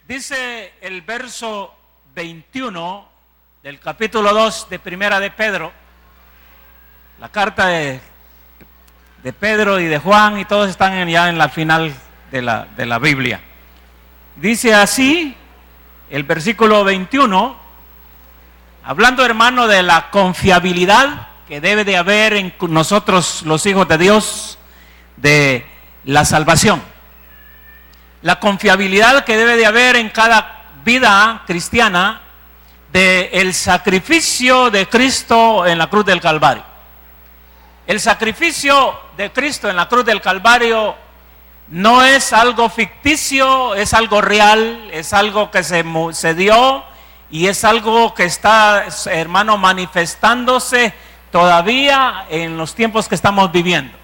Dice el verso 21 del capítulo 2 de Primera de Pedro, la carta de Pedro y de Juan, y todos están ya en la final de la Biblia. Dice así el versículo 21, hablando, hermano, de la confiabilidad que debe de haber en nosotros los hijos de Dios, de la salvación. La confiabilidad que debe de haber en cada vida cristiana del sacrificio de Cristo en la cruz del Calvario. El sacrificio de Cristo en la cruz del Calvario no es algo ficticio, es algo real, es algo que se dio y es algo que está, hermano, manifestándose todavía en los tiempos que estamos viviendo.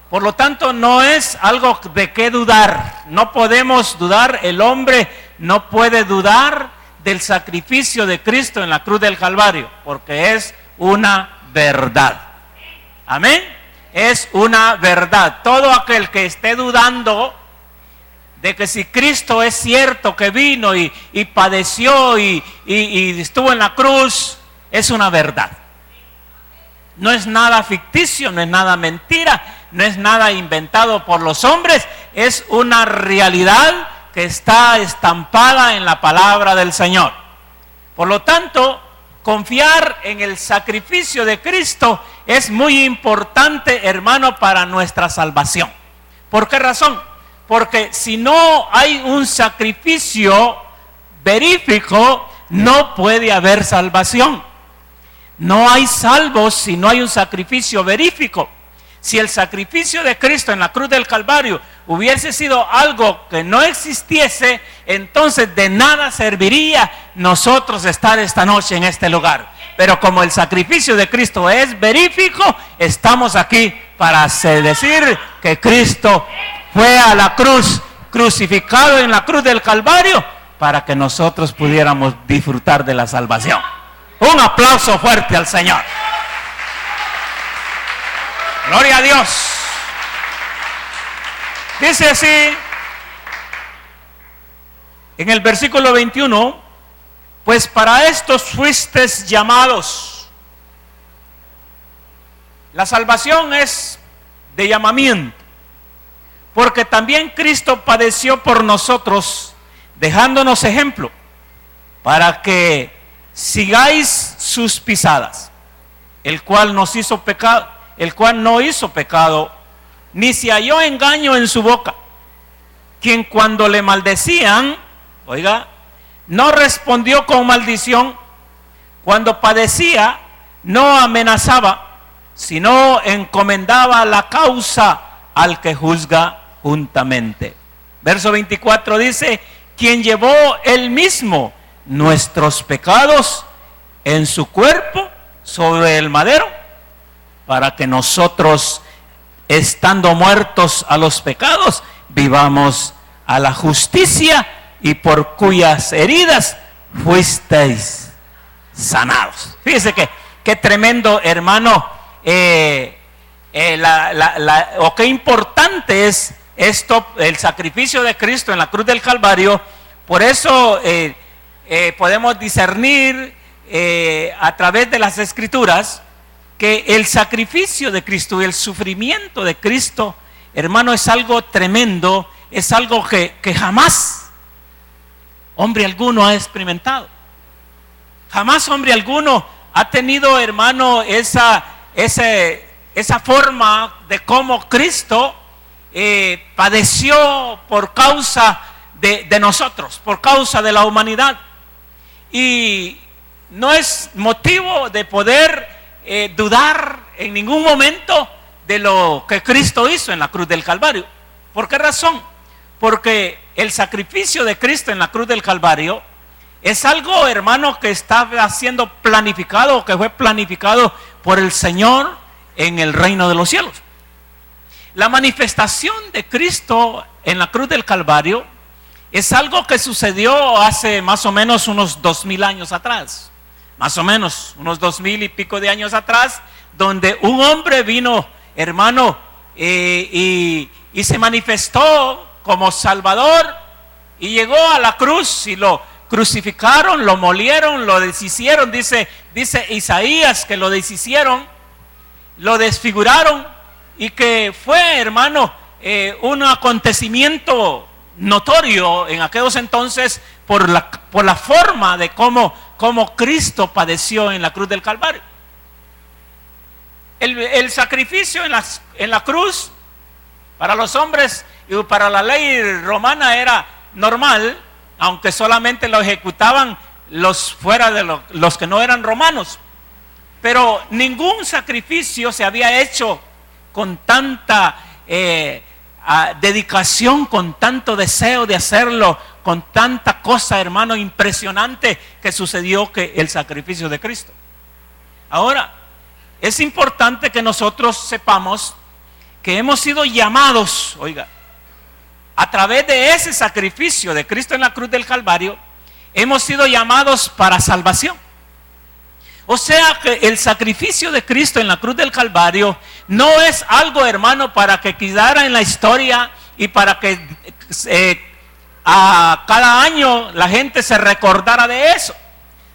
Por lo tanto, no es algo de qué dudar. No podemos dudar, el hombre no puede dudar del sacrificio de Cristo en la cruz del Calvario, porque es una verdad. Amén. Es una verdad. Todo aquel que esté dudando de que si Cristo es cierto que vino y padeció y estuvo en la cruz, es una verdad. No es nada ficticio, no es nada mentira, no es nada inventado por los hombres, es una realidad que está estampada en la palabra del Señor. Por lo tanto, confiar en el sacrificio de Cristo es muy importante, hermano, para nuestra salvación. ¿Por qué razón? Porque si no hay un sacrificio verífico, no puede haber salvación. No hay salvos si no hay un sacrificio verífico. Si el sacrificio de Cristo en la cruz del Calvario hubiese sido algo que no existiese, entonces de nada serviría nosotros estar esta noche en este lugar. Pero como el sacrificio de Cristo es verífico, estamos aquí para decir que Cristo fue a la cruz, crucificado en la cruz del Calvario, para que nosotros pudiéramos disfrutar de la salvación. Un aplauso fuerte al Señor. Gloria a Dios. Dice así en el versículo 21, pues para estos fuisteis llamados. La salvación es de llamamiento, porque también Cristo padeció por nosotros, dejándonos ejemplo, para que sigáis sus pisadas, el cual no hizo pecado, ni se halló engaño en su boca, quien cuando le maldecían, oiga, no respondió con maldición, cuando padecía, no amenazaba, sino encomendaba la causa al que juzga juntamente. Verso 24 dice, quien llevó él mismo nuestros pecados en su cuerpo sobre el madero, para que nosotros, estando muertos a los pecados, vivamos a la justicia, y por cuyas heridas fuisteis sanados. Fíjese que tremendo, hermano, qué importante es esto, el sacrificio de Cristo en la cruz del Calvario. Por eso podemos discernir a través de las Escrituras que el sacrificio de Cristo y el sufrimiento de Cristo, hermano, es algo tremendo, es algo que jamás hombre alguno ha experimentado. Jamás hombre alguno ha tenido, hermano, esa forma de cómo Cristo padeció por causa de nosotros, por causa de la humanidad. Y no es motivo de poder dudar en ningún momento de lo que Cristo hizo en la cruz del Calvario. ¿Por qué razón? Porque el sacrificio de Cristo en la cruz del Calvario es algo, hermano, que está siendo planificado, que fue planificado por el Señor en el reino de los cielos. La manifestación de Cristo en la cruz del Calvario es algo que sucedió hace más o menos unos 2000 años atrás. Más o menos unos 2000 y pico de años atrás, donde un hombre vino, hermano, y se manifestó como Salvador y llegó a la cruz y lo crucificaron, lo molieron, lo deshicieron. Dice Isaías que lo deshicieron, lo desfiguraron, y que fue, hermano, un acontecimiento notorio en aquellos entonces por la forma de cómo Cristo padeció en la cruz del Calvario. El sacrificio en la cruz para los hombres y para la ley romana era normal, aunque solamente lo ejecutaban los fuera de los que no eran romanos. Pero ningún sacrificio se había hecho con tanta dedicación, con tanto deseo de hacerlo, con tanta cosa, hermano, impresionante que sucedió que el sacrificio de Cristo. Ahora, es importante que nosotros sepamos que hemos sido llamados, oiga, a través de ese sacrificio de Cristo en la cruz del Calvario, hemos sido llamados para salvación. O sea que el sacrificio de Cristo en la cruz del Calvario no es algo, hermano, para que quedara en la historia y para que a cada año la gente se recordara de eso,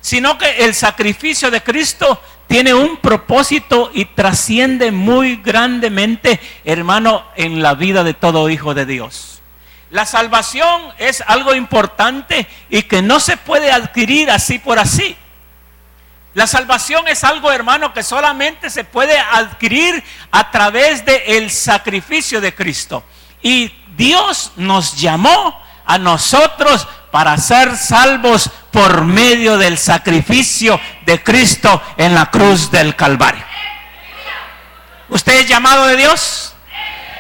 sino que el sacrificio de Cristo tiene un propósito y trasciende muy grandemente, hermano, en la vida de todo hijo de Dios. La salvación es algo importante y que no se puede adquirir así por así. La salvación es algo, hermano, que solamente se puede adquirir a través del sacrificio de Cristo. Y Dios nos llamó a nosotros para ser salvos por medio del sacrificio de Cristo en la cruz del Calvario. ¿Usted es llamado de Dios?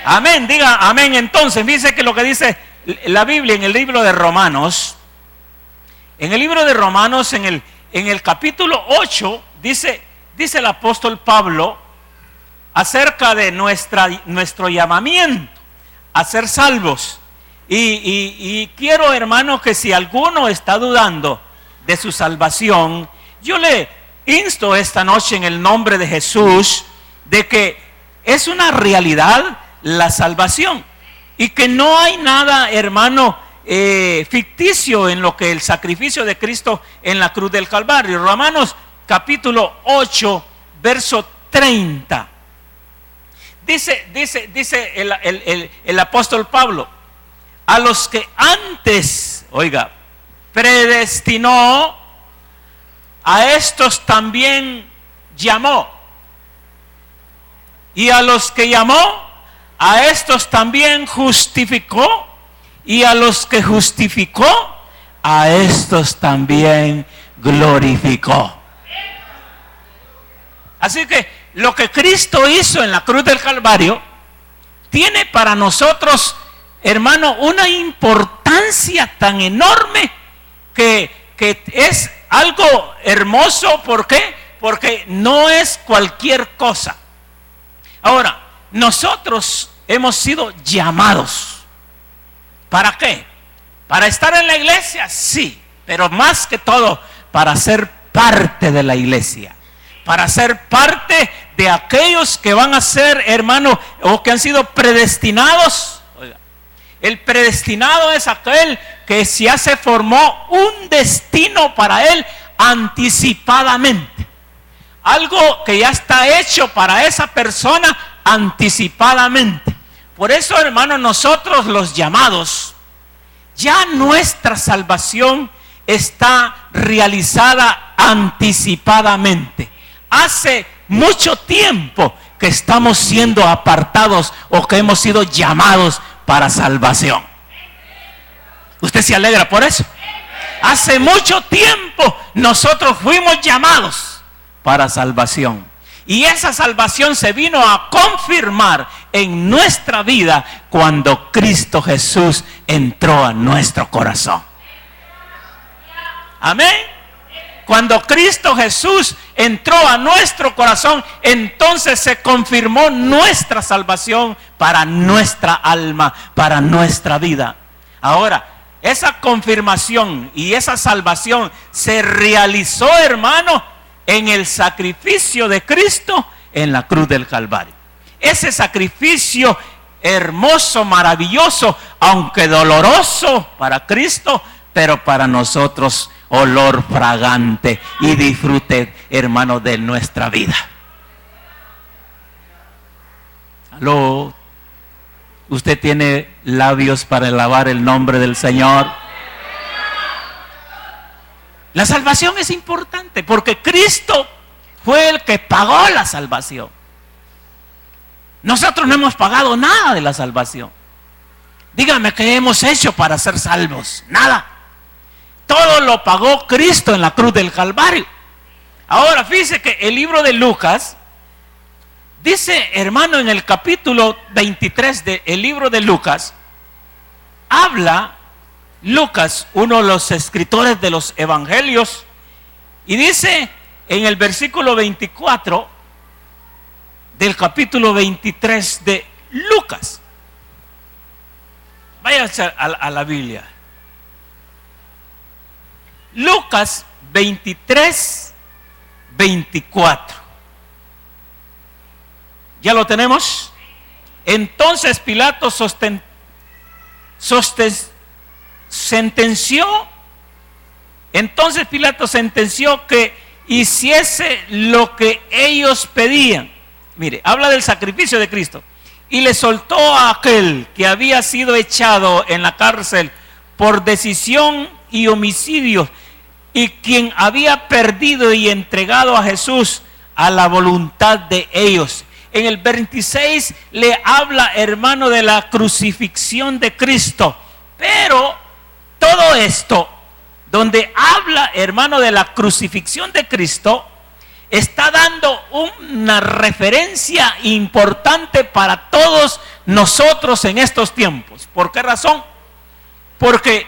Amén, diga amén. Entonces, dice que lo que dice la Biblia en el libro de Romanos, en el capítulo 8, dice el apóstol Pablo acerca de nuestro llamamiento a ser salvos. Y quiero, hermano, que si alguno está dudando de su salvación, yo le insto esta noche en el nombre de Jesús de que es una realidad la salvación y que no hay nada, hermano, ficticio en lo que el sacrificio de Cristo en la cruz del Calvario. Romanos capítulo 8, verso 30. Dice el apóstol Pablo: a los que antes, oiga, predestinó, a estos también llamó. Y a los que llamó, a estos también justificó. Y a los que justificó, a estos también glorificó. Así que lo que Cristo hizo en la cruz del Calvario tiene para nosotros, hermano, una importancia tan enorme que es algo hermoso. ¿Por qué? Porque no es cualquier cosa. Ahora, nosotros hemos sido llamados. ¿Para qué? ¿Para estar en la iglesia? Sí, pero más que todo para ser parte de la iglesia, para ser parte de aquellos que van a ser, hermano, o que han sido predestinados. Oiga, el predestinado es aquel que ya se formó un destino para él anticipadamente, algo que ya está hecho para esa persona anticipadamente. Por eso, hermano, nosotros los llamados, ya nuestra salvación está realizada anticipadamente. Hace mucho tiempo que estamos siendo apartados o que hemos sido llamados para salvación. ¿Usted se alegra por eso? Hace mucho tiempo nosotros fuimos llamados para salvación. Y esa salvación se vino a confirmar en nuestra vida cuando Cristo Jesús entró a nuestro corazón. Amén. Cuando Cristo Jesús entró a nuestro corazón, entonces se confirmó nuestra salvación para nuestra alma, para nuestra vida. Ahora, esa confirmación y esa salvación se realizó, hermano, en el sacrificio de Cristo en la cruz del Calvario. Ese sacrificio hermoso, maravilloso, aunque doloroso para Cristo, pero para nosotros olor fragante y disfrute, hermano, de nuestra vida. Aló, usted tiene labios para alabar el nombre del Señor. La salvación es importante porque Cristo fue el que pagó la salvación. Nosotros no hemos pagado nada de la salvación. Dígame, ¿qué hemos hecho para ser salvos? Nada. Todo lo pagó Cristo en la cruz del Calvario. Ahora, fíjese que el libro de Lucas dice, hermano, en el capítulo 23 del libro de Lucas, habla Lucas, uno de los escritores de los evangelios, y dice en el versículo 24 del capítulo 23 de Lucas. Váyase a la Biblia. Lucas 23, 24. ¿Ya lo tenemos? Entonces Pilato sentenció que hiciese lo que ellos pedían. Mire, habla del sacrificio de Cristo. Y le soltó a aquel que había sido echado en la cárcel por decisión y homicidio, y quien había perdido y entregado a Jesús a la voluntad de ellos. En el 26 le habla, hermano, de la crucifixión de Cristo. Pero todo esto, donde habla, hermano, de la crucifixión de Cristo, está dando una referencia importante para todos nosotros en estos tiempos. ¿Por qué razón? Porque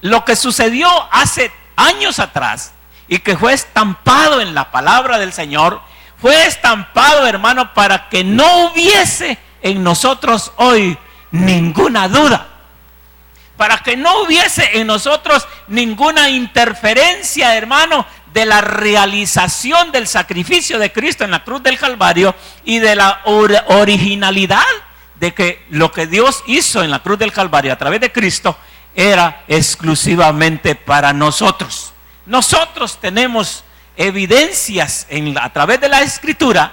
lo que sucedió hace años atrás y que fue estampado en la palabra del Señor, fue estampado, hermano, para que no hubiese en nosotros hoy ninguna duda, para que no hubiese en nosotros ninguna interferencia, hermano, de la realización del sacrificio de Cristo en la cruz del Calvario y de la originalidad de que lo que Dios hizo en la cruz del Calvario a través de Cristo era exclusivamente para nosotros. Nosotros tenemos evidencias a través de la Escritura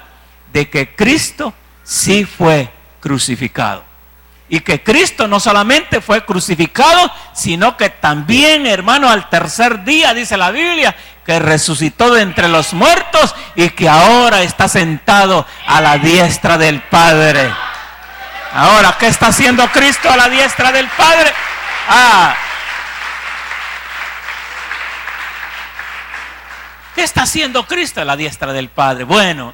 de que Cristo sí fue crucificado. Y que Cristo no solamente fue crucificado, sino que también, hermano, al tercer día, dice la Biblia, que resucitó de entre los muertos y que ahora está sentado a la diestra del Padre. Ahora, ¿qué está haciendo Cristo a la diestra del Padre? ¿Qué está haciendo Cristo a la diestra del Padre? Bueno,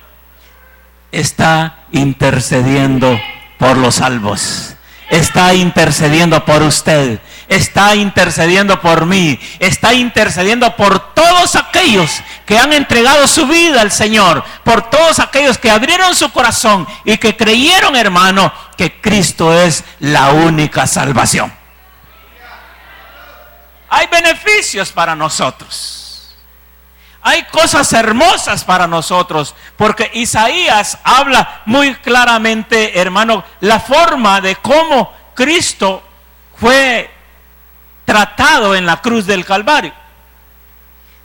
está intercediendo por los salvos. Está intercediendo por usted, está intercediendo por mí, está intercediendo por todos aquellos que han entregado su vida al Señor, por todos aquellos que abrieron su corazón y que creyeron, hermano, que Cristo es la única salvación. Hay beneficios para nosotros. Hay cosas hermosas para nosotros, porque Isaías habla muy claramente, hermano, la forma de cómo Cristo fue tratado en la cruz del Calvario.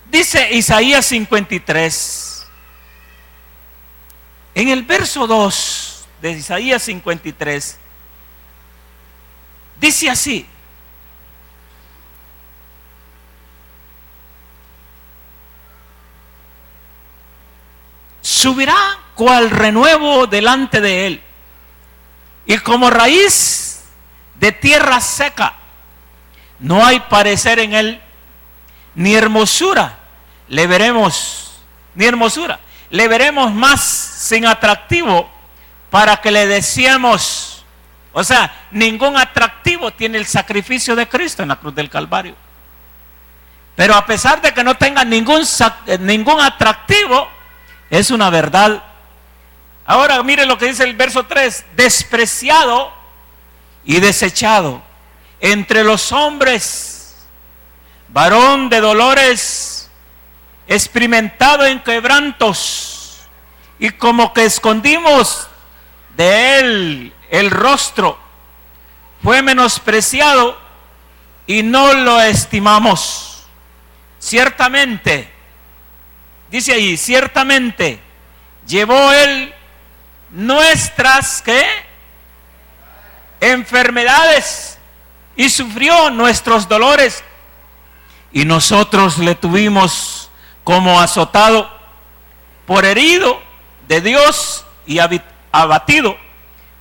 Dice Isaías 53, en el verso 2 de Isaías 53, dice así: subirá cual renuevo delante de él, y como raíz de tierra seca. No hay parecer en él, ni hermosura le veremos, ni hermosura le veremos más sin atractivo para que le deseemos. O sea, ningún atractivo tiene el sacrificio de Cristo en la cruz del Calvario. Pero a pesar de que no tenga ningún atractivo, es una verdad. Ahora mire lo que dice el verso 3: despreciado y desechado entre los hombres, varón de dolores, experimentado en quebrantos, y como que escondimos de él el rostro, fue menospreciado y no lo estimamos. Ciertamente, dice ahí, ciertamente llevó él nuestras, ¿qué? Enfermedades y sufrió nuestros dolores, y nosotros le tuvimos como azotado, por herido de Dios y abatido,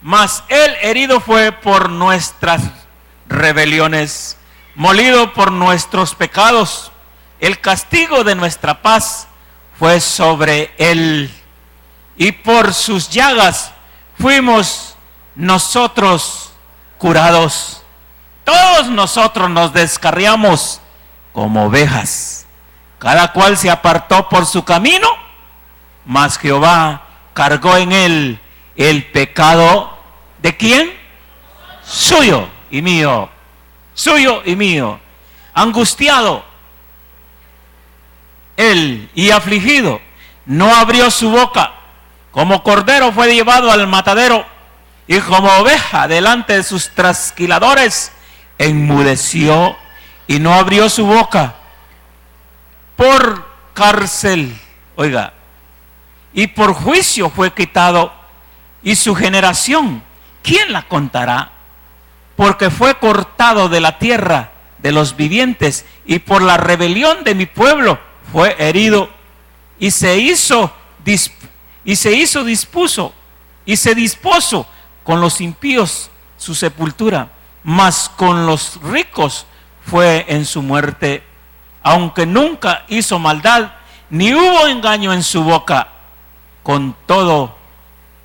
mas él herido fue por nuestras rebeliones, molido por nuestros pecados. El castigo de nuestra paz fue sobre él, y por sus llagas fuimos nosotros curados. Todos nosotros nos descarriamos como ovejas, cada cual se apartó por su camino, mas Jehová cargó en él el pecado ¿de quién? Suyo y mío, suyo y mío. Angustiado él y afligido, no abrió su boca. Como cordero fue llevado al matadero, y como oveja delante de sus trasquiladores, enmudeció y no abrió su boca. Por cárcel, oiga, y por juicio fue quitado, y su generación, ¿quién la contará? Porque fue cortado de la tierra de los vivientes, y por la rebelión de mi pueblo fue herido, y se dispuso con los impíos su sepultura, mas con los ricos fue en su muerte, aunque nunca hizo maldad, ni hubo engaño en su boca. Con todo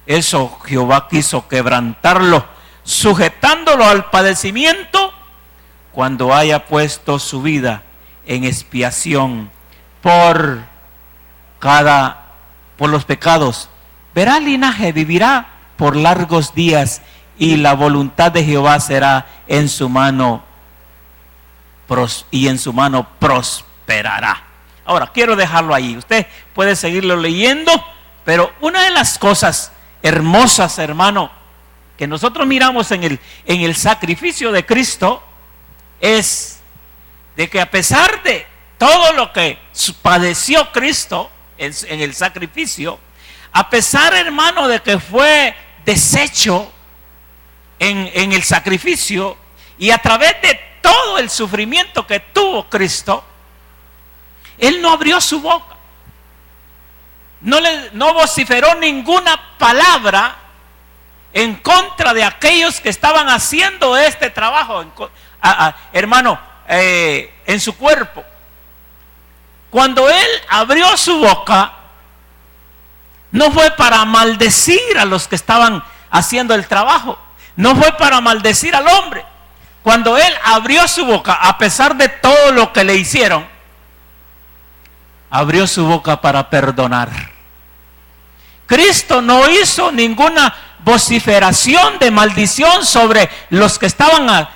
eso Jehová quiso quebrantarlo, sujetándolo al padecimiento, cuando haya puesto su vida en expiación por los pecados. Verá linaje, vivirá por largos días, y la voluntad de Jehová será en su mano, y en su mano prosperará. Ahora, quiero dejarlo ahí. Usted puede seguirlo leyendo, pero una de las cosas hermosas, hermano, que nosotros miramos en el sacrificio de Cristo, es de que a pesar de todo lo que padeció Cristo en el sacrificio, a pesar, hermano, de que fue deshecho en el sacrificio, y a través de todo el sufrimiento que tuvo Cristo, Él no abrió su boca, no vociferó ninguna palabra en contra de aquellos que estaban haciendo este trabajo, hermano, en su cuerpo. Cuando Él abrió su boca, no fue para maldecir a los que estaban haciendo el trabajo, no fue para maldecir al hombre. Cuando Él abrió su boca, a pesar de todo lo que le hicieron, abrió su boca para perdonar. Cristo no hizo ninguna vociferación de maldición sobre los que estaban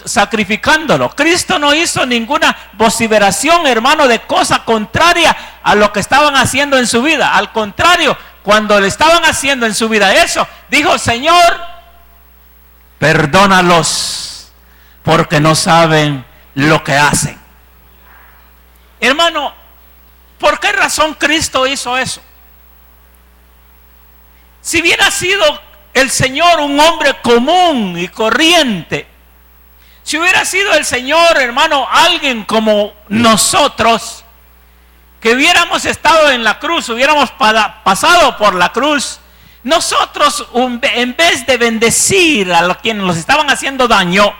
sacrificándolo. Cristo no hizo ninguna vociferación, hermano, de cosa contraria a lo que estaban haciendo en su vida. Al contrario, cuando le estaban haciendo en su vida eso, dijo: Señor, perdónalos, porque no saben lo que hacen. Hermano, ¿por qué razón Cristo hizo eso? Si hubiera sido el Señor un hombre común y corriente, si hubiera sido el Señor, hermano, alguien como nosotros, que hubiéramos estado en la cruz, hubiéramos pasado por la cruz, nosotros, en vez de bendecir a quienes nos estaban haciendo daño,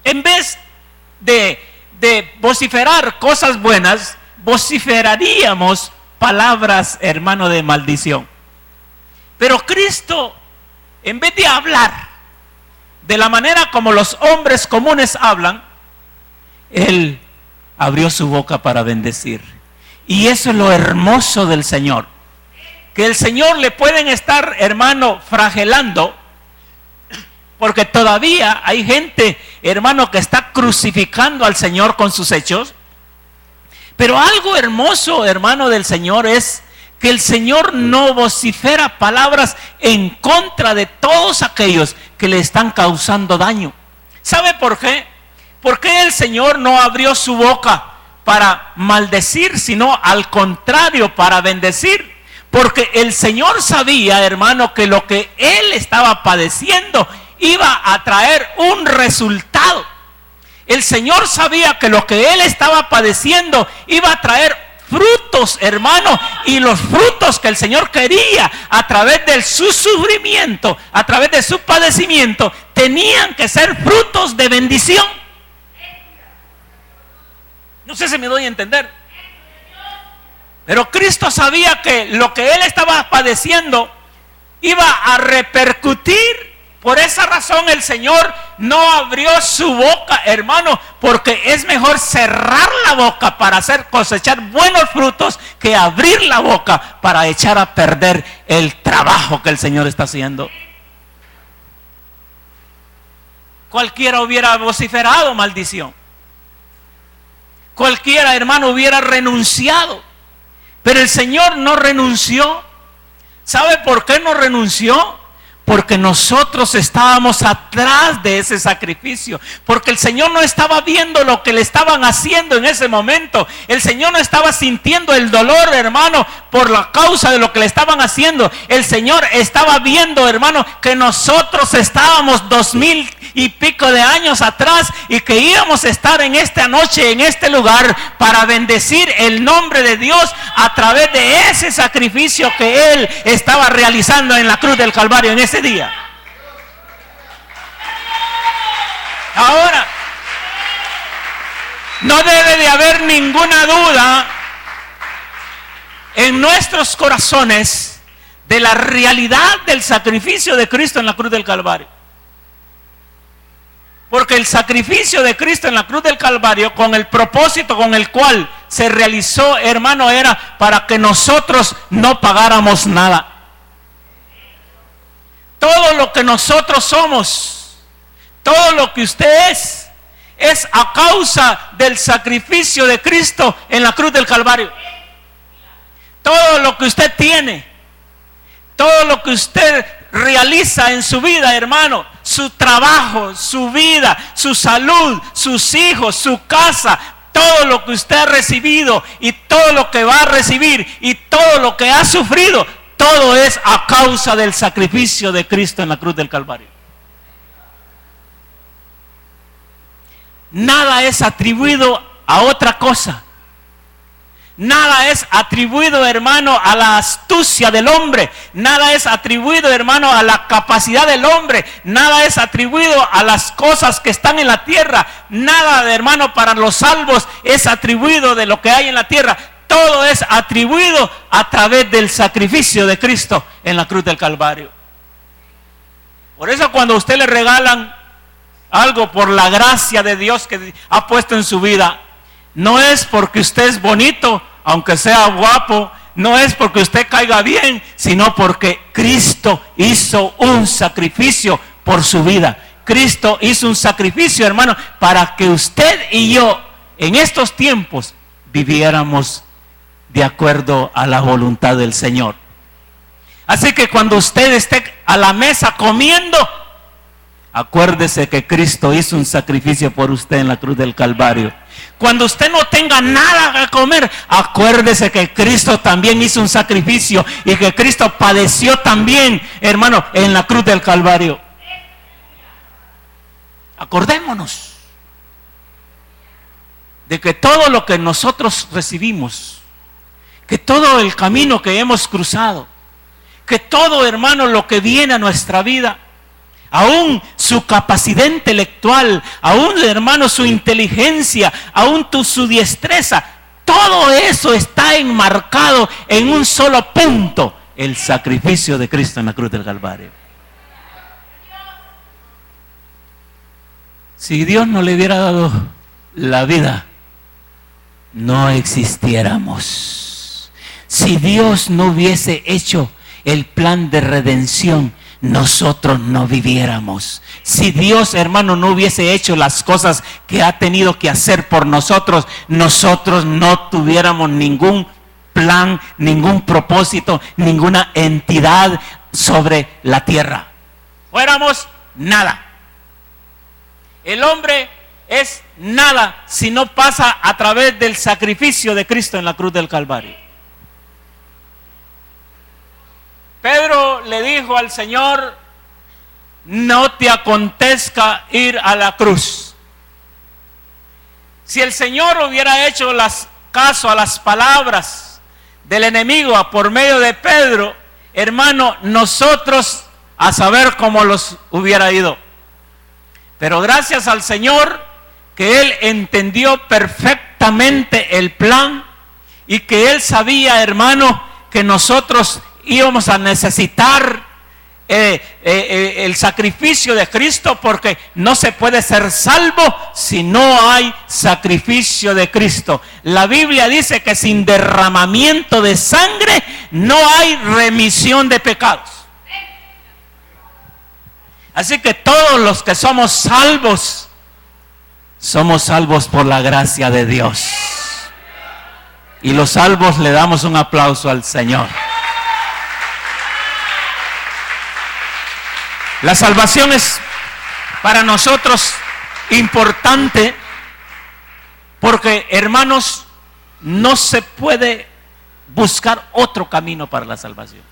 en vez de vociferar cosas buenas, vociferaríamos palabras, hermano, de maldición. Pero Cristo, en vez de hablar de la manera como los hombres comunes hablan, Él abrió su boca para bendecir. Y eso es lo hermoso del Señor, que el Señor le pueden estar, hermano, flagelando, porque todavía hay gente, hermano, que está crucificando al Señor con sus hechos. Pero algo hermoso, hermano, del Señor es que el Señor no vocifera palabras en contra de todos aquellos que le están causando daño. ¿Sabe por qué? ¿Por qué el Señor no abrió su boca para maldecir, sino al contrario, para bendecir? Porque el Señor sabía, hermano, que lo que Él estaba padeciendo iba a traer un resultado. El Señor sabía que lo que Él estaba padeciendo iba a traer frutos, hermano, y los frutos que el Señor quería a través de su sufrimiento, a través de su padecimiento, tenían que ser frutos de bendición. No sé si me doy a entender. Pero Cristo sabía que lo que Él estaba padeciendo iba a repercutir. Por esa razón el Señor no abrió su boca, hermano, porque es mejor cerrar la boca para hacer cosechar buenos frutos que abrir la boca para echar a perder el trabajo que el Señor está haciendo. Cualquiera hubiera vociferado maldición. Cualquiera, hermano, hubiera renunciado. Pero el Señor no renunció. ¿Sabe por qué no renunció? Porque nosotros estábamos atrás de ese sacrificio. Porque el Señor no estaba viendo lo que le estaban haciendo en ese momento. El Señor no estaba sintiendo el dolor, hermano, por la causa de lo que le estaban haciendo. El Señor estaba viendo, hermano, que nosotros estábamos 2000 y pico de años atrás y que íbamos a estar en esta noche, en este lugar, para bendecir el nombre de Dios a través de ese sacrificio que Él estaba realizando en la cruz del Calvario en ese día. Ahora, no debe de haber ninguna duda en nuestros corazones de la realidad del sacrificio de Cristo en la cruz del Calvario. Porque el sacrificio de Cristo en la cruz del Calvario, con el propósito con el cual se realizó, hermano, era para que nosotros no pagáramos nada. Todo lo que nosotros somos, todo lo que usted es a causa del sacrificio de Cristo en la cruz del Calvario. Todo lo que usted tiene, todo lo que usted realiza en su vida, hermano, su trabajo, su vida, su salud, sus hijos, su casa, todo lo que usted ha recibido y todo lo que va a recibir y todo lo que ha sufrido, todo es a causa del sacrificio de Cristo en la cruz del Calvario. Nada es atribuido a otra cosa. Nada es atribuido, hermano, a la astucia del hombre. Nada es atribuido, hermano, a la capacidad del hombre. Nada es atribuido a las cosas que están en la tierra. Nada, hermano, para los salvos es atribuido de lo que hay en la tierra. Todo es atribuido a través del sacrificio de Cristo en la cruz del Calvario. Por eso cuando a usted le regalan algo por la gracia de Dios que ha puesto en su vida, no es porque usted es bonito, aunque sea guapo, no es porque usted caiga bien, sino porque Cristo hizo un sacrificio por su vida. Cristo hizo un sacrificio, hermano, para que usted y yo en estos tiempos viviéramos de acuerdo a la voluntad del Señor. Así que cuando usted esté a la mesa comiendo, acuérdese que Cristo hizo un sacrificio por usted en la cruz del Calvario. Cuando usted no tenga nada que comer, acuérdese que Cristo también hizo un sacrificio y que Cristo padeció también, hermano, en la cruz del Calvario. Acordémonos de que todo lo que nosotros recibimos, que todo el camino que hemos cruzado, que todo, hermano, lo que viene a nuestra vida, aún su capacidad intelectual, aún, hermano, su inteligencia, aún su destreza, todo eso está enmarcado en un solo punto: el sacrificio de Cristo en la cruz del Calvario. Si Dios no le hubiera dado la vida, no existiéramos. Si Dios no hubiese hecho el plan de redención, nosotros no viviéramos. Si Dios, hermano, no hubiese hecho las cosas que ha tenido que hacer por nosotros, nosotros no tuviéramos ningún plan, ningún propósito, ninguna entidad sobre la tierra. Fuéramos nada. El hombre es nada si no pasa a través del sacrificio de Cristo en la cruz del Calvario. Pedro le dijo al Señor: no te acontezca ir a la cruz. Si el Señor hubiera hecho caso a las palabras del enemigo por medio de Pedro, hermano, nosotros a saber cómo los hubiera ido. Pero gracias al Señor que Él entendió perfectamente el plan y que Él sabía, hermano, que nosotros íbamos a necesitar el sacrificio de Cristo, porque no se puede ser salvo si no hay sacrificio de Cristo. La Biblia dice que sin derramamiento de sangre no hay remisión de pecados. Así que todos los que somos salvos por la gracia de Dios. Y los salvos le damos un aplauso al Señor. La salvación es para nosotros importante porque, hermanos, no se puede buscar otro camino para la salvación.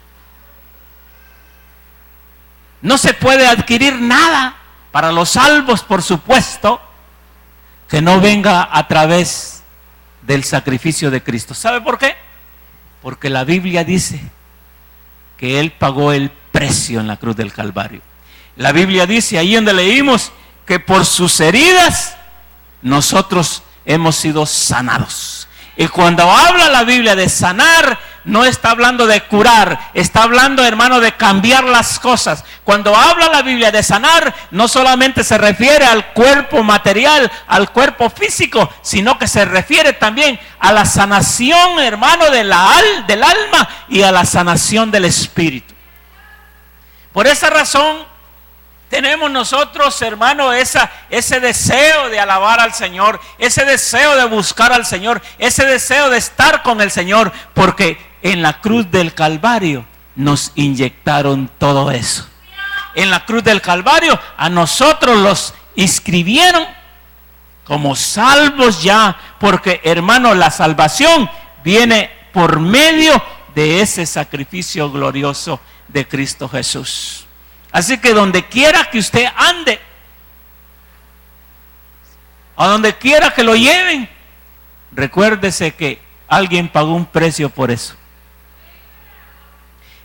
No se puede adquirir nada para los salvos, por supuesto, que no venga a través del sacrificio de Cristo. ¿Sabe por qué? Porque la Biblia dice que Él pagó el precio en la cruz del Calvario. La Biblia dice, ahí donde leímos, que por sus heridas nosotros hemos sido sanados. Y cuando habla la Biblia de sanar, no está hablando de curar, está hablando, hermano, de cambiar las cosas. Cuando habla la Biblia de sanar, no solamente se refiere al cuerpo material, al cuerpo físico, sino que se refiere también a la sanación, hermano, del alma y a la sanación del espíritu. Por esa razón, tenemos nosotros, hermano, ese deseo de alabar al Señor, ese deseo de buscar al Señor, ese deseo de estar con el Señor, porque en la cruz del Calvario nos inyectaron todo eso. En la cruz del Calvario a nosotros los inscribieron como salvos ya, porque, hermano, la salvación viene por medio de ese sacrificio glorioso de Cristo Jesús. Así que donde quiera que usted ande, a donde quiera que lo lleven, recuérdese que alguien pagó un precio por eso.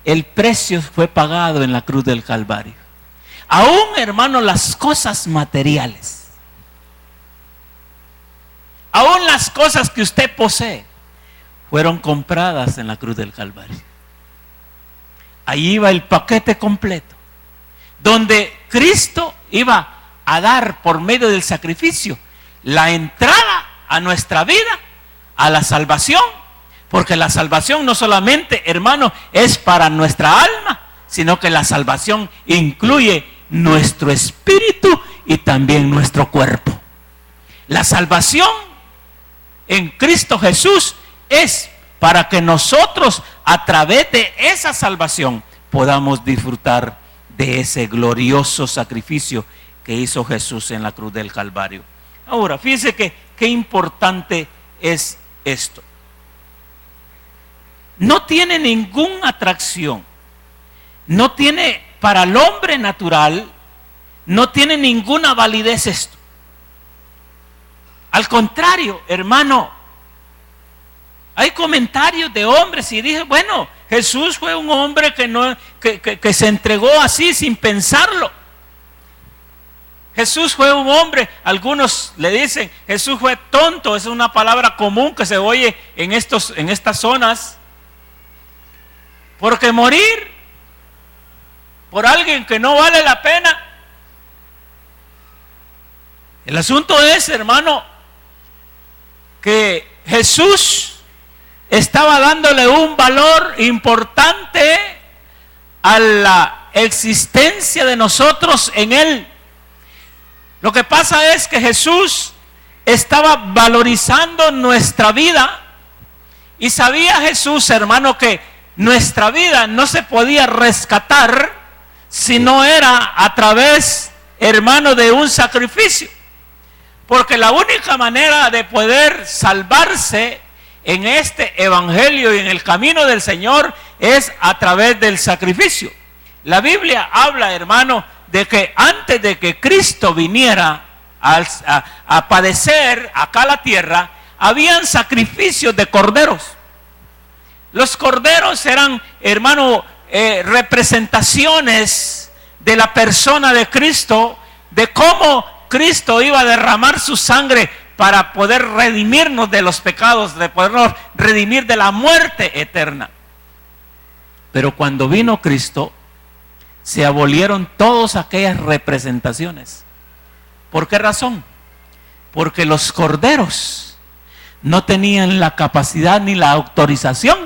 El precio fue pagado en la cruz del Calvario. Aún, hermano, las cosas materiales, aún las cosas que usted posee, fueron compradas en la cruz del Calvario. Ahí iba el paquete completo, donde Cristo iba a dar por medio del sacrificio la entrada a nuestra vida, a la salvación, porque la salvación no solamente, hermano, es para nuestra alma, sino que la salvación incluye nuestro espíritu y también nuestro cuerpo. La salvación en Cristo Jesús es para que nosotros, a través de esa salvación, podamos disfrutar de ese glorioso sacrificio que hizo Jesús en la cruz del Calvario. Ahora, fíjense que qué importante es esto. No tiene ninguna atracción, no tiene, para el hombre natural, no tiene ninguna validez esto. Al contrario, hermano, hay comentarios de hombres y dije, bueno, Jesús fue un hombre que se entregó así sin pensarlo. Jesús fue un hombre, algunos le dicen, Jesús fue tonto, es una palabra común que se oye en estas zonas. Porque morir por alguien que no vale la pena. El asunto es, hermano, que Jesús estaba dándole un valor importante a la existencia de nosotros en Él. Lo que pasa es que Jesús estaba valorizando nuestra vida Y sabía Jesús, hermano, que nuestra vida no se podía rescatar si no era a través, hermano, de un sacrificio. Porque la única manera de poder salvarse en este evangelio y en el camino del Señor es a través del sacrificio. La Biblia habla, hermano, de que antes de que Cristo viniera a padecer acá a la tierra, habían sacrificios de corderos. Los corderos eran, hermano, representaciones de la persona de Cristo, de cómo Cristo iba a derramar su sangre para poder redimirnos de los pecados, de podernos redimir de la muerte eterna. Pero cuando vino Cristo, se abolieron todas aquellas representaciones. ¿Por qué razón? Porque los corderos no tenían la capacidad ni la autorización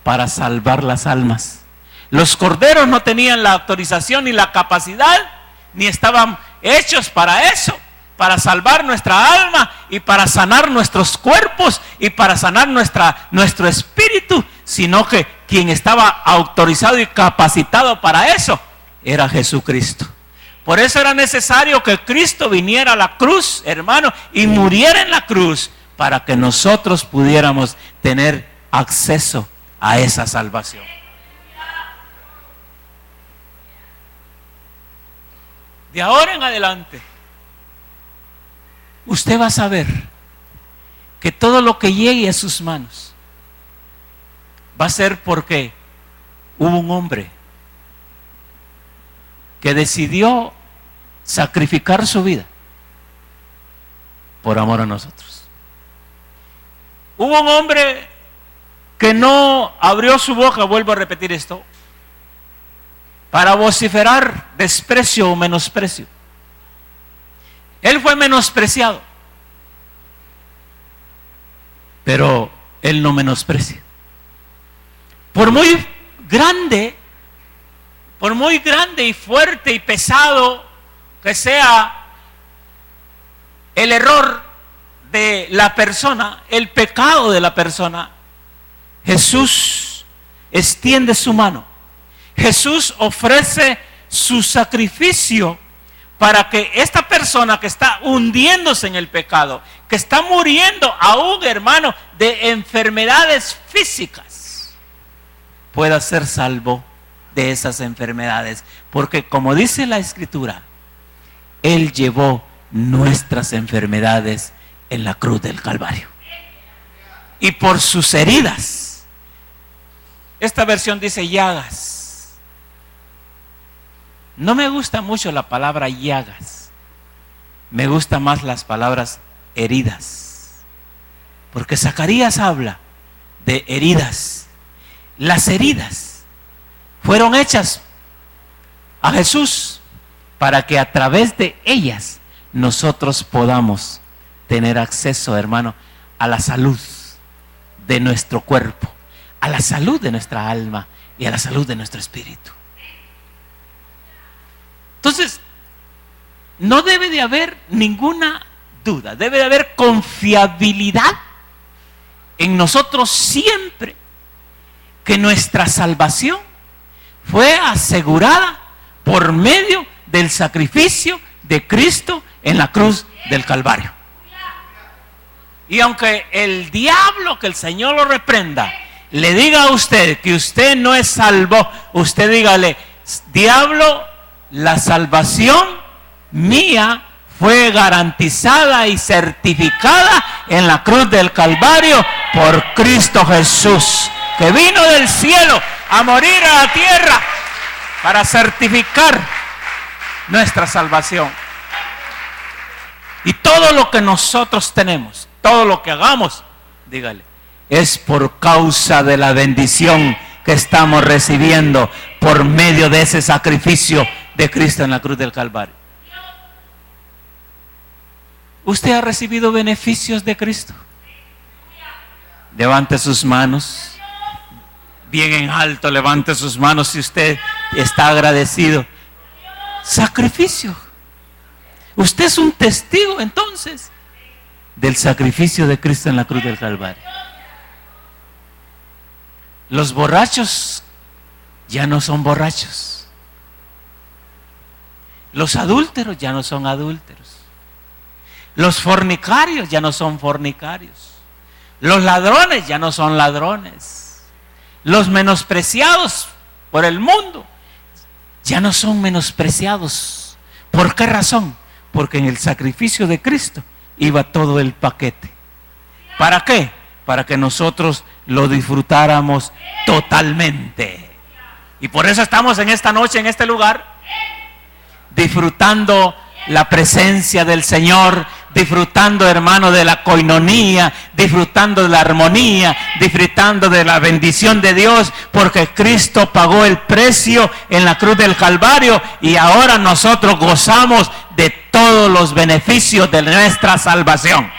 para salvar las almas. Los corderos no tenían la autorización ni la capacidad, ni estaban hechos para eso, para salvar nuestra alma y para sanar nuestros cuerpos y para sanar nuestro espíritu, sino que quien estaba autorizado y capacitado para eso era Jesucristo. Por eso era necesario que Cristo viniera a la cruz, hermano, y muriera en la cruz para que nosotros pudiéramos tener acceso a esa salvación. De ahora en adelante, usted va a saber que todo lo que llegue a sus manos va a ser porque hubo un hombre que decidió sacrificar su vida por amor a nosotros. Hubo un hombre que no abrió su boca, vuelvo a repetir esto, para vociferar desprecio o menosprecio. Él fue menospreciado, pero él no menosprecia. Por muy grande y fuerte y pesado que sea el error de la persona, el pecado de la persona, Jesús extiende su mano. Jesús ofrece su sacrificio para que esta persona que está hundiéndose en el pecado, que está muriendo aún, hermano, de enfermedades físicas, pueda ser salvo de esas enfermedades. Porque como dice la Escritura, Él llevó nuestras enfermedades en la cruz del Calvario. Y por sus heridas, esta versión dice llagas. No me gusta mucho la palabra llagas, me gusta más las palabras heridas, porque Zacarías habla de heridas. Las heridas fueron hechas a Jesús para que a través de ellas nosotros podamos tener acceso, hermano, a la salud de nuestro cuerpo, a la salud de nuestra alma y a la salud de nuestro espíritu. Entonces, no debe de haber ninguna duda, debe de haber confiabilidad en nosotros siempre que nuestra salvación fue asegurada por medio del sacrificio de Cristo en la cruz del Calvario. Y aunque el diablo, que el Señor lo reprenda, le diga a usted que usted no es salvo, usted dígale: diablo, la salvación mía fue garantizada y certificada en la cruz del Calvario por Cristo Jesús, que vino del cielo a morir a la tierra para certificar nuestra salvación. Y todo lo que nosotros tenemos, todo lo que hagamos, dígale, es por causa de la bendición que estamos recibiendo por medio de ese sacrificio de Cristo en la cruz del Calvario. ¿Usted ha recibido beneficios de Cristo? Levante sus manos, bien en alto, levante sus manos si usted está agradecido. Sacrificio. Usted es un testigo entonces del sacrificio de Cristo en la cruz del Calvario. Los borrachos ya no son borrachos. Los adúlteros ya no son adúlteros. Los fornicarios ya no son fornicarios. Los ladrones ya no son ladrones. Los menospreciados por el mundo ya no son menospreciados. ¿Por qué razón? Porque en el sacrificio de Cristo iba todo el paquete. ¿Para qué? Para que nosotros lo disfrutáramos totalmente. Y por eso estamos en esta noche, en este lugar, disfrutando la presencia del Señor, disfrutando, hermano, de la coinonía, disfrutando de la armonía, disfrutando de la bendición de Dios, porque Cristo pagó el precio en la cruz del Calvario y ahora nosotros gozamos de todos los beneficios de nuestra salvación.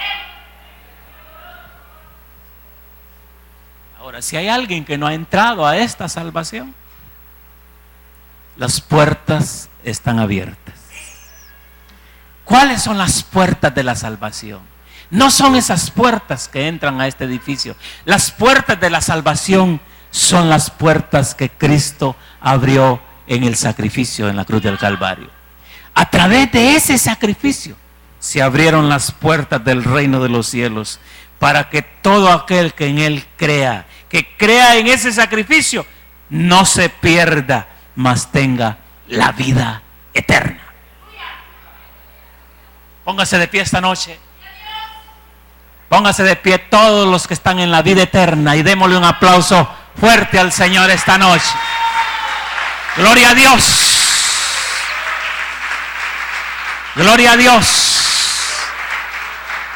Ahora, si hay alguien que no ha entrado a esta salvación, las puertas están abiertas. ¿Cuáles son las puertas de la salvación? No son esas puertas que entran a este edificio. Las puertas de la salvación son las puertas que Cristo abrió en el sacrificio en la cruz del Calvario. A través de ese sacrificio se abrieron las puertas del reino de los cielos para que todo aquel que en Él crea, que crea en ese sacrificio, no se pierda, mas tenga la vida eterna. Póngase de pie esta noche. Póngase de pie todos los que están en la vida eterna y démosle un aplauso fuerte al Señor esta noche. Gloria a Dios. Gloria a Dios.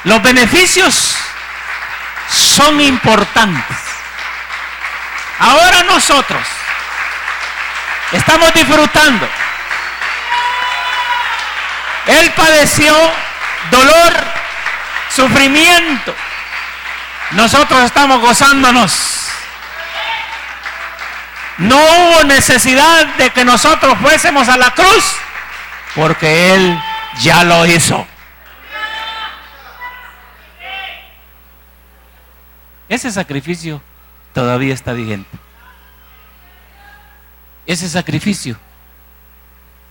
Los beneficios son importantes. Ahora nosotros estamos disfrutando. Él padeció dolor, sufrimiento. Nosotros estamos gozándonos. No hubo necesidad de que nosotros fuésemos a la cruz, porque Él ya lo hizo. Ese sacrificio todavía está vigente. Ese sacrificio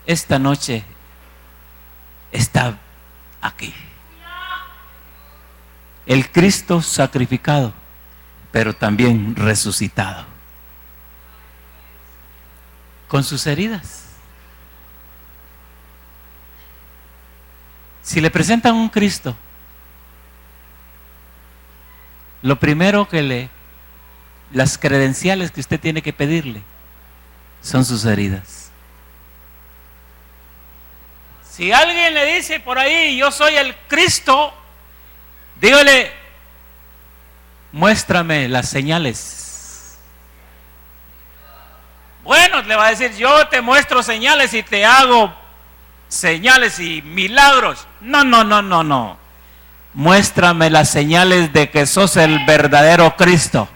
esta noche está aquí. El Cristo sacrificado, pero también resucitado. Con sus heridas. Si le presentan un Cristo, lo primero que las credenciales que usted tiene que pedirle son sus heridas. Si alguien le dice por ahí, yo soy el Cristo, dígale, muéstrame las señales. Bueno, le va a decir, yo te muestro señales y te hago señales y milagros. No. Muéstrame las señales de que sos el verdadero Cristo.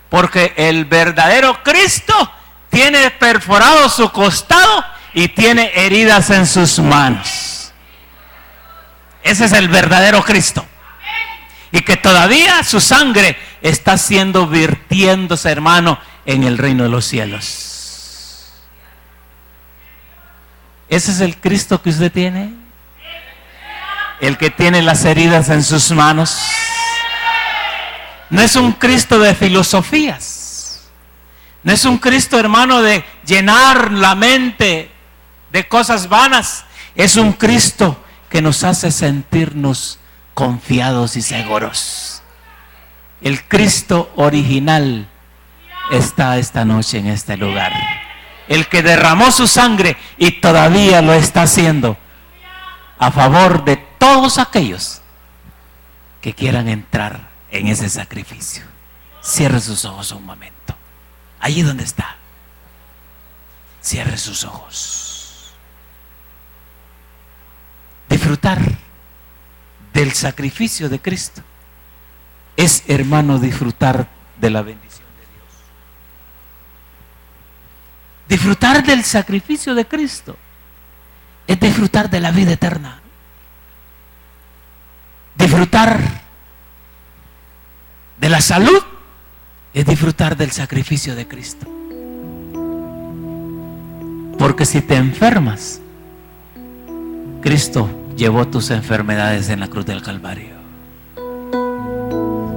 Porque el verdadero Cristo tiene perforado su costado y tiene heridas en sus manos. Ese es el verdadero Cristo. Y que todavía su sangre está siendo virtiéndose, hermano, en el reino de los cielos. ¿Ese es el Cristo que usted tiene? El que tiene las heridas en sus manos. No es un Cristo de filosofías. No es un Cristo, hermano, de llenar la mente de cosas vanas. Es un Cristo que nos hace sentirnos confiados y seguros. El Cristo original está esta noche en este lugar. El que derramó su sangre y todavía lo está haciendo a favor de todos aquellos que quieran entrar en ese sacrificio. Cierre sus ojos un momento. Allí donde está. Cierre sus ojos. Disfrutar del sacrificio de Cristo es, hermano, disfrutar de la bendición de Dios. Disfrutar del sacrificio de Cristo es disfrutar de la vida eterna. Disfrutar de la salud es disfrutar del sacrificio de Cristo. Porque si te enfermas, Cristo llevó tus enfermedades en la cruz del Calvario.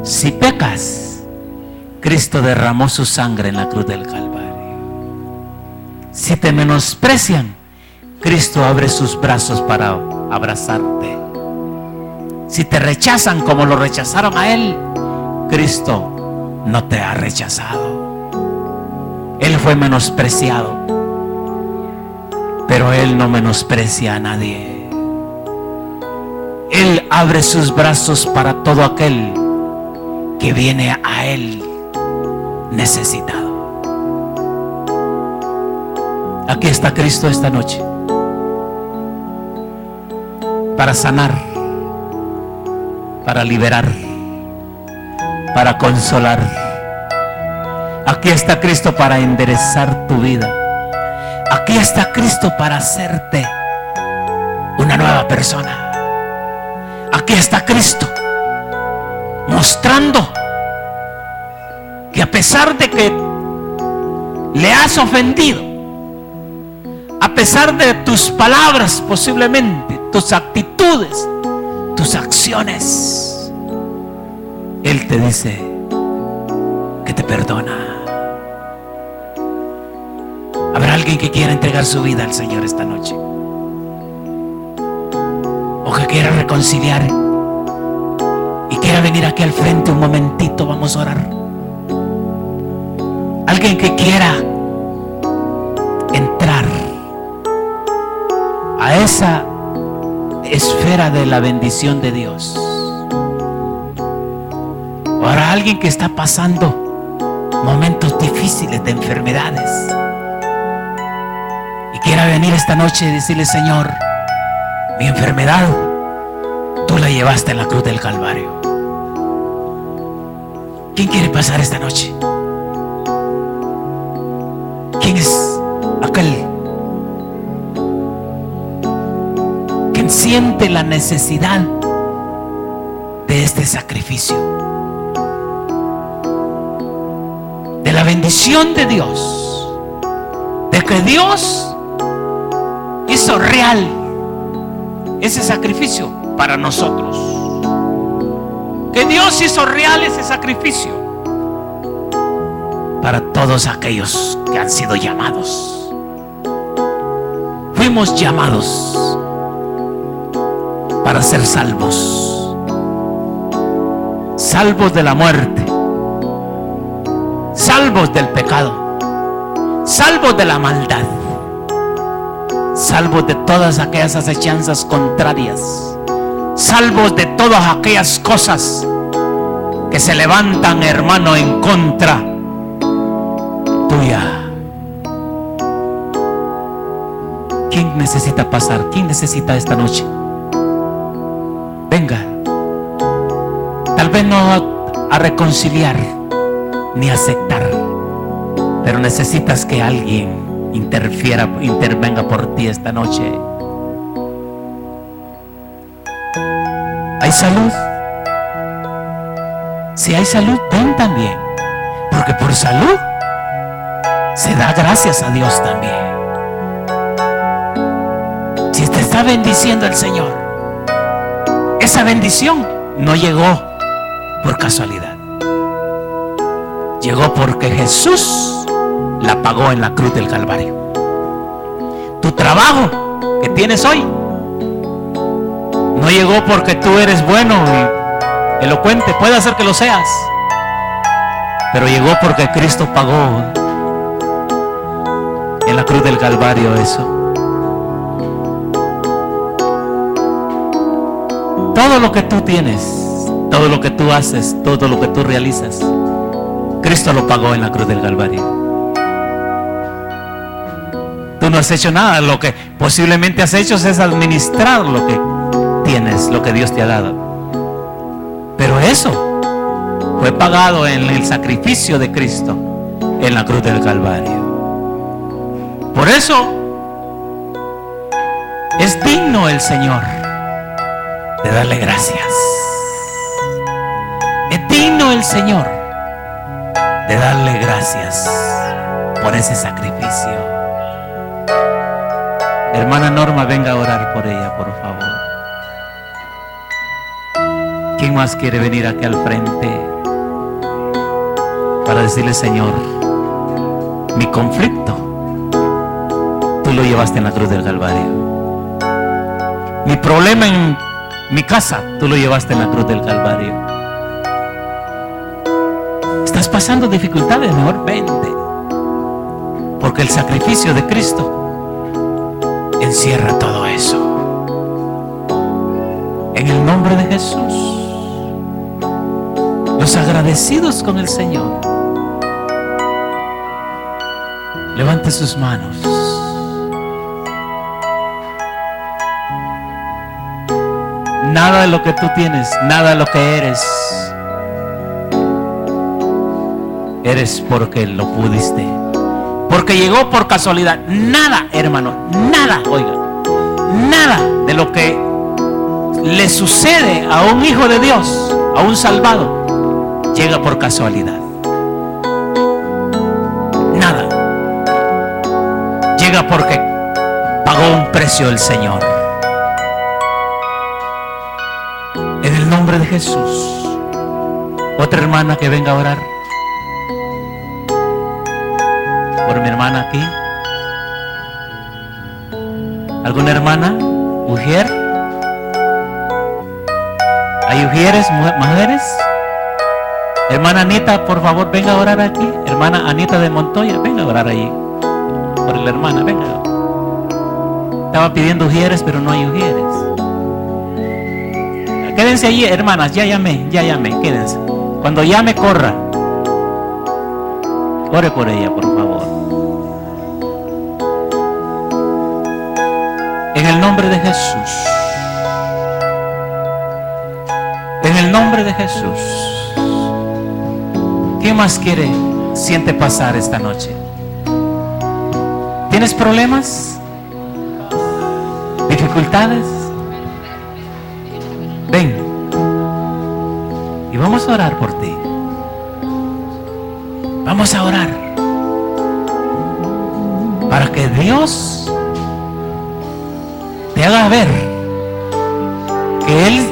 Si pecas, Cristo derramó su sangre en la cruz del Calvario. Si te menosprecian, Cristo abre sus brazos para abrazarte. Si te rechazan como lo rechazaron a Él, Cristo no te ha rechazado. Él fue menospreciado, pero Él no menosprecia a nadie. Él abre sus brazos para todo aquel que viene a Él necesitado. Aquí está Cristo esta noche para sanar, para liberar, para consolar. Aquí está Cristo para enderezar tu vida. Aquí está Cristo para hacerte una nueva persona. Aquí está Cristo mostrando que a pesar de que le has ofendido, a pesar de tus palabras, posiblemente tus actitudes, tus acciones, Él te dice que te perdona. ¿Habrá alguien que quiera entregar su vida al Señor esta noche? O que quiera reconciliar y quiera venir aquí al frente un momentito, vamos a orar. Alguien que quiera entrar a esa esfera de la bendición de Dios. O habrá alguien que está pasando momentos difíciles de enfermedades y quiera venir esta noche y decirle: Señor, mi enfermedad tú la llevaste en la cruz del Calvario. ¿Quién quiere pasar esta noche? ¿Quién es aquel que siente la necesidad de este sacrificio, de la bendición de Dios, de que Dios hizo real ese sacrificio para nosotros, que Dios hizo real ese sacrificio para todos aquellos que han sido llamados? Fuimos llamados para ser salvos, salvos de la muerte, salvos del pecado, salvos de la maldad, salvos de todas aquellas acechanzas contrarias, salvos de todas aquellas cosas que se levantan, hermano, en contra tuya. ¿Quién necesita pasar? ¿Quién necesita esta noche? Venga. Tal vez no a reconciliar ni aceptar, pero necesitas que alguien intervenga por ti esta noche. ¿Hay salud? Si hay salud, ven también, porque por salud se da gracias a Dios también. Si te está bendiciendo el Señor, esa bendición no llegó por casualidad, llegó porque Jesús la pagó en la cruz del Calvario. Tu trabajo que tienes hoy no llegó porque tú eres bueno y elocuente, puede ser que lo seas, pero llegó porque Cristo pagó en la cruz del Calvario eso. Todo lo que tú tienes, todo lo que tú haces, todo lo que tú realizas, Cristo lo pagó en la cruz del Calvario. Tú no has hecho nada. Lo que posiblemente has hecho es administrar lo que tienes, lo que Dios te ha dado. Pero eso fue pagado en el sacrificio de Cristo en la cruz del Calvario. Por eso es digno el Señor de darle gracias. Es digno el Señor de darle gracias por ese sacrificio. Hermana Norma, venga a orar por ella, por favor. ¿Quién más quiere venir aquí al frente para decirle: Señor, mi conflicto tú lo llevaste en la cruz del Calvario? Mi problema en mi casa tú lo llevaste en la cruz del Calvario. ¿Estás pasando dificultades? Mejor vente, porque el sacrificio de Cristo encierra todo eso. En el nombre de Jesús, los agradecidos con el Señor, levante sus manos. Nada de lo que tú tienes, nada de lo que eres porque lo pudiste, porque llegó por casualidad. Nada, hermano, nada, oiga, nada de lo que le sucede a un hijo de Dios, a un salvado, llega por casualidad. Nada llega porque pagó un precio el Señor. En el nombre de Jesús. Otra hermana que venga a orar por mi hermana aquí. ¿Alguna hermana? ¿Mujer? ¿Hay mujeres? ¿Mujeres? Hermana Anita, por favor, venga a orar aquí. Hermana Anita de Montoya, venga a orar allí por la hermana, venga. Estaba pidiendo ujieres, pero no hay ujieres. Quédense allí, hermanas, ya llamé, quédense. Cuando llame, corra. Ore por ella, por favor. En el nombre de Jesús. En el nombre de Jesús. ¿Qué más siente pasar esta noche? ¿Tienes problemas? ¿Dificultades? Ven y vamos a orar por ti. Vamos a orar para que Dios te haga ver que Él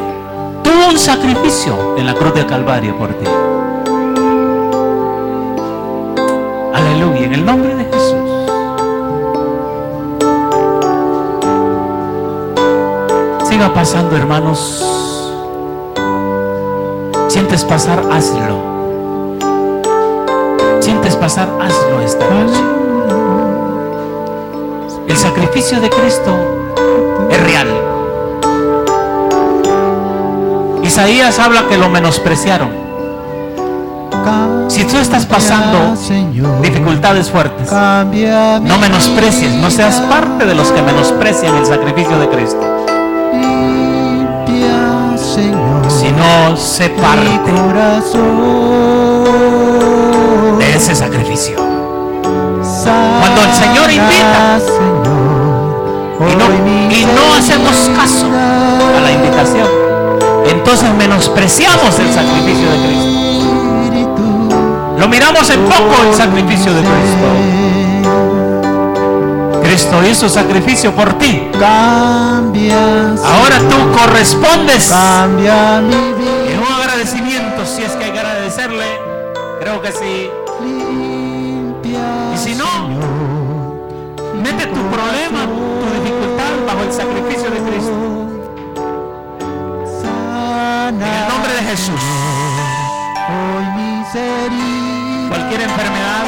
tuvo un sacrificio en la cruz del Calvario por ti. Aleluya, en el nombre de Jesús. Siga pasando, hermanos. Sientes pasar, hazlo. Sientes pasar, hazlo esta noche. El sacrificio de Cristo es real. Isaías habla que lo menospreciaron. Si tú estás pasando dificultades fuertes, no menosprecies, no seas parte de los que menosprecian el sacrificio de Cristo, sino sé parte de ese sacrificio. Cuando el Señor invita y no hacemos caso a la invitación, entonces menospreciamos el sacrificio de Cristo. Lo miramos en poco el sacrificio de Cristo. Cristo hizo sacrificio por ti. Ahora tú correspondes en un agradecimiento, si es que hay que agradecerle. Creo que sí. Y si no, mete tu problema, tu dificultad bajo el sacrificio de Cristo. En el nombre de Jesús. Cualquier enfermedad,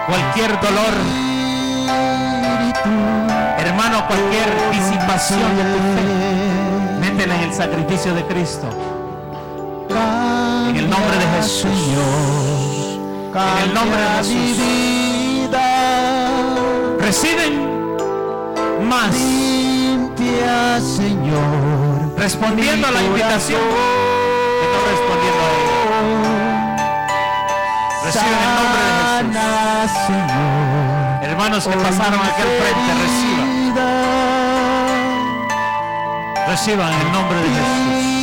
cualquier dolor, hermano, cualquier disipación de tu fe, métela en el sacrificio de Cristo. En el nombre de Jesús. En el nombre de Jesús. Reciben más, Señor, respondiendo a la invitación que no respondiendo a ella. Reciben el nombre de Jesús. Hermanos que pasaron aquí al frente, reciban. Reciban en el nombre de Jesús.